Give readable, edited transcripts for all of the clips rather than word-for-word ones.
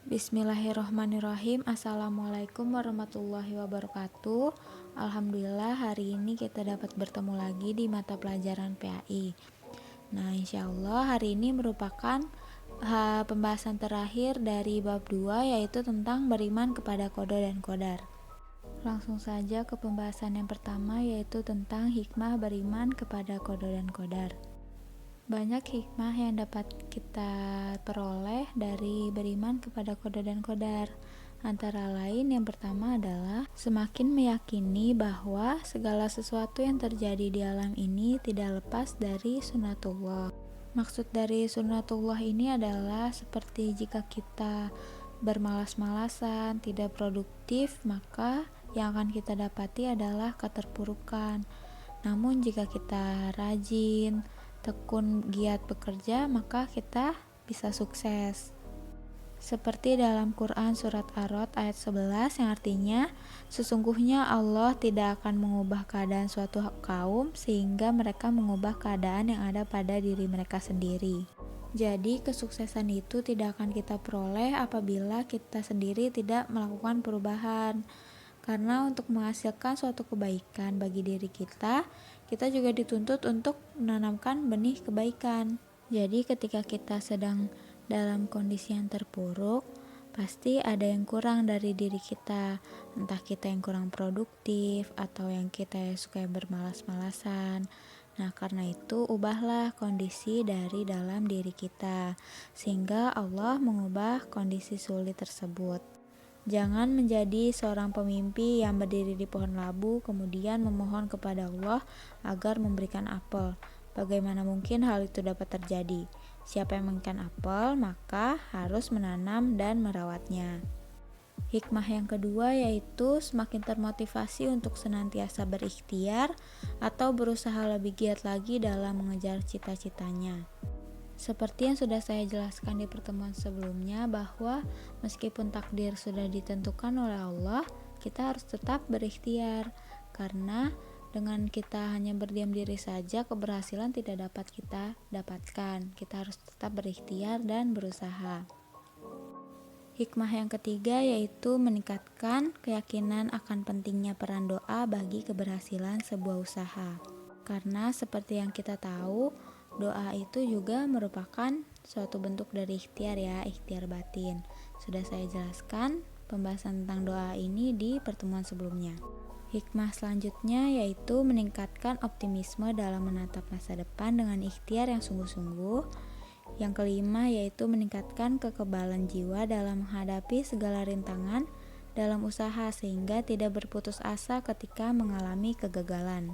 Bismillahirrohmanirrohim. Assalamualaikum warahmatullahi wabarakatuh. Alhamdulillah hari ini kita dapat bertemu lagi di mata pelajaran PAI. Nah, insya Allah hari ini merupakan pembahasan terakhir dari bab 2, yaitu tentang beriman kepada qada dan qadar. Langsung saja ke pembahasan yang pertama, yaitu tentang hikmah beriman kepada qada dan qadar. Banyak hikmah yang dapat kita peroleh dari beriman kepada qada dan qadar. Antara lain, yang pertama adalah semakin meyakini bahwa segala sesuatu yang terjadi di alam ini tidak lepas dari sunnatullah. Maksud dari sunnatullah ini adalah seperti jika kita bermalas-malasan, tidak produktif, maka yang akan kita dapati adalah keterpurukan. Namun jika kita rajin, tekun, giat bekerja, maka kita bisa sukses. Seperti dalam Quran surat Ar-Ra'd ayat 11 yang artinya, sesungguhnya Allah tidak akan mengubah keadaan suatu kaum sehingga mereka mengubah keadaan yang ada pada diri mereka sendiri. Jadi kesuksesan itu tidak akan kita peroleh apabila kita sendiri tidak melakukan perubahan. Karena untuk menghasilkan suatu kebaikan bagi diri kita juga dituntut untuk menanamkan benih kebaikan. Jadi ketika kita sedang dalam kondisi yang terpuruk, pasti ada yang kurang dari diri kita. Entah kita yang kurang produktif atau yang kita suka bermalas-malasan. Nah, karena itu ubahlah kondisi dari dalam diri kita sehingga Allah mengubah kondisi sulit tersebut. Jangan menjadi seorang pemimpi yang berdiri di pohon labu kemudian memohon kepada Allah agar memberikan apel. Bagaimana mungkin hal itu dapat terjadi? Siapa yang menginginkan apel, maka harus menanam dan merawatnya. Hikmah yang kedua yaitu semakin termotivasi untuk senantiasa berikhtiar atau berusaha lebih giat lagi dalam mengejar cita-citanya. Seperti yang sudah saya jelaskan di pertemuan sebelumnya, bahwa meskipun takdir sudah ditentukan oleh Allah, kita harus tetap berikhtiar. Karena dengan kita hanya berdiam diri saja, keberhasilan tidak dapat kita dapatkan. Kita harus tetap berikhtiar dan berusaha. Hikmah yang ketiga yaitu meningkatkan keyakinan akan pentingnya peran doa bagi keberhasilan sebuah usaha. Karena seperti yang kita tahu, doa itu juga merupakan suatu bentuk dari ikhtiar ya, ikhtiar batin. Sudah saya jelaskan pembahasan tentang doa ini di pertemuan sebelumnya. Hikmah selanjutnya yaitu meningkatkan optimisme dalam menatap masa depan dengan ikhtiar yang sungguh-sungguh. Yang kelima yaitu meningkatkan kekebalan jiwa dalam menghadapi segala rintangan dalam usaha sehingga tidak berputus asa ketika mengalami kegagalan.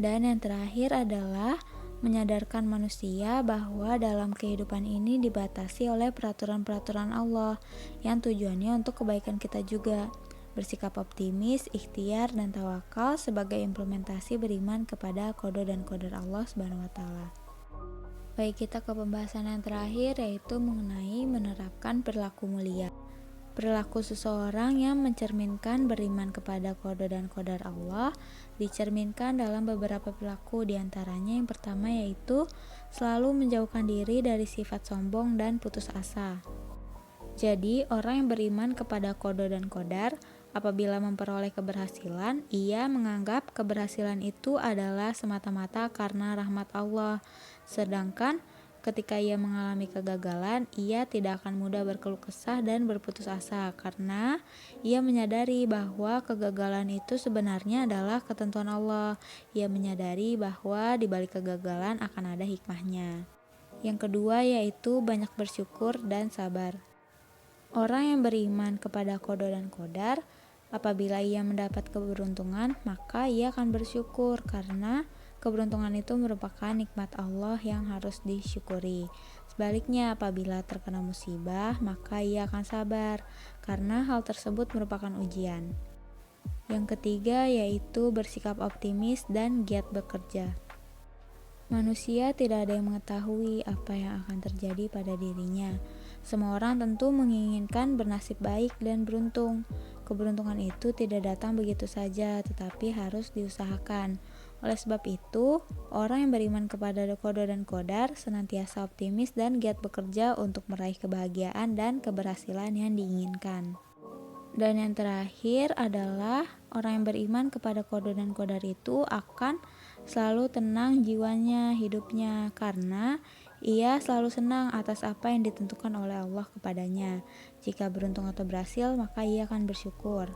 Dan yang terakhir adalah menyadarkan manusia bahwa dalam kehidupan ini dibatasi oleh peraturan-peraturan Allah yang tujuannya untuk kebaikan kita juga. Bersikap optimis, ikhtiar, dan tawakal sebagai implementasi beriman kepada qada dan qadar Allah Subhanahu wa taala. Baik, kita ke pembahasan yang terakhir yaitu mengenai menerapkan perilaku mulia. Perilaku seseorang yang mencerminkan beriman kepada qada dan qadar Allah dicerminkan dalam beberapa perilaku, diantaranya yang pertama yaitu selalu menjauhkan diri dari sifat sombong dan putus asa. Jadi orang yang beriman kepada qada dan qadar apabila memperoleh keberhasilan, ia menganggap keberhasilan itu adalah semata-mata karena rahmat Allah. Sedangkan ketika ia mengalami kegagalan, ia tidak akan mudah berkeluh kesah dan berputus asa karena ia menyadari bahwa kegagalan itu sebenarnya adalah ketentuan Allah. Ia menyadari bahwa di balik kegagalan akan ada hikmahnya. Yang kedua yaitu banyak bersyukur dan sabar. Orang yang beriman kepada qada dan qadar, apabila ia mendapat keberuntungan, maka ia akan bersyukur karena keberuntungan itu merupakan nikmat Allah yang harus disyukuri. Sebaliknya, apabila terkena musibah, maka ia akan sabar karena hal tersebut merupakan ujian. Yang ketiga yaitu bersikap optimis dan giat bekerja. Manusia tidak ada yang mengetahui apa yang akan terjadi pada dirinya. Semua orang tentu menginginkan bernasib baik dan beruntung. Keberuntungan itu tidak datang begitu saja, tetapi harus diusahakan. Oleh sebab itu, orang yang beriman kepada qada dan qadar senantiasa optimis dan giat bekerja untuk meraih kebahagiaan dan keberhasilan yang diinginkan. Dan yang terakhir adalah orang yang beriman kepada qada dan qadar itu akan selalu tenang jiwanya, hidupnya, karena ia selalu senang atas apa yang ditentukan oleh Allah kepadanya. Jika beruntung atau berhasil, maka ia akan bersyukur.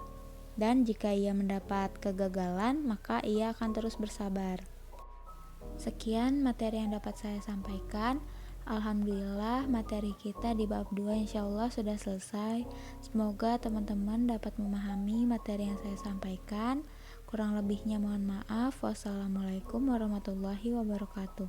Dan jika ia mendapat kegagalan, maka ia akan terus bersabar. Sekian materi yang dapat saya sampaikan. Alhamdulillah materi kita di bab 2 insya Allah sudah selesai. Semoga teman-teman dapat memahami materi yang saya sampaikan. Kurang lebihnya mohon maaf. Wassalamualaikum warahmatullahi wabarakatuh.